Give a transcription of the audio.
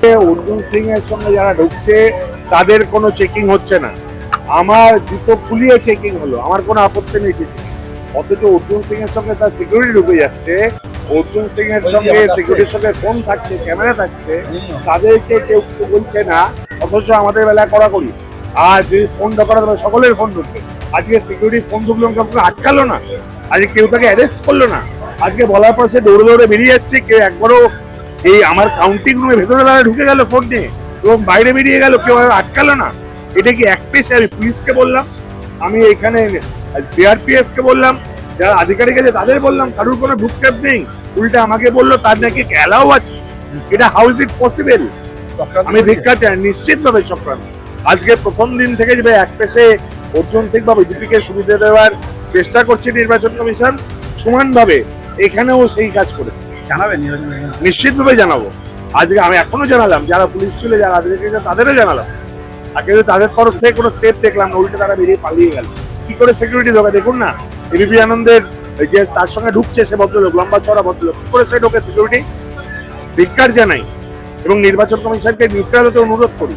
অর্জুন সিং এর সঙ্গে যারা ঢুকছে তাদের কোনো চেকিং হচ্ছে না, আমার জুতো খুলিয়ে চেকিং হলো, আমার কোনো আপত্তি নেই সেটা। অথচ অর্জুন সিং এর সঙ্গে তার সিকিউরিটি ঢুকে যাচ্ছে, অর্জুন সিং এর সঙ্গে সিকিউরিটির সঙ্গে ফোন থাকছে, ক্যামেরা থাকছে, তাদেরকে কেউ কিছু বলছে না। অথচ আমাদের বেলায় কড়াকড়ি, আর যদি ফোন ঢোকানো তবে সকলের ফোন ঢুকবে। আজকে সিকিউরিটি ফোন ঢুকলো, কাউকে আটকালো না, আজকে কেউ তাকে অ্যারেস্ট করলো না। আজকে বলার পর সে দৌড়ে দৌড়ে বেরিয়ে যাচ্ছে, কেউ একবারও এই আমার কাউন্টিং রুমে ভেতরে বেলা ঢুকে গেল ফোন নিয়ে এবং বাইরে বেরিয়ে গেল, কেউ আটকালো না। এটা কি এক পেশে? আমি পুলিশকে বললাম, আমি এখানে সিআরপিএফ কে বললাম, যারা আধিকারিক আছে তাদের বললাম, কারোর কোনো ভূক্ষেপ নেই। উল্টে আমাকে বললো তার নাকি অ্যালাউ আছে। এটা হাউ ইজ ইট পসিবল? আমি ধিক্কার চাই, নিশ্চিতভাবে চক্রান্ত। আজকে প্রথম দিন থেকে যে এক পেশে অর্জুন সিং বা বিজেপি কে সুবিধা দেওয়ার চেষ্টা করছে নির্বাচন কমিশন, সমানভাবে এখানেও সেই কাজ করেছে। জানাবেন নিশ্চিতভাবে জানাবো। আজকে আমি এখনো জানালাম, যারা পুলিশ ছিল, যারা আধিকারিক তাদেরও জানালাম। আর কিন্তু তাদের তরফ থেকে কোনো স্টেপ দেখলাম না, উল্টে তারা বেরিয়ে পালিয়ে গেল। কি করে সিকিউরিটি ঢোকে দেখুন না। এবিপি আনন্দের যে তার সঙ্গে ঢুকছে সে ভদ্রলোক, লম্বা চড়া ভদ্রলোক, কি করে সে ঢোকে সিকিউরিটি? ধিক্কার জানাই এবং নির্বাচন কমিশনকে নিউট্রাল হতে অনুরোধ করি।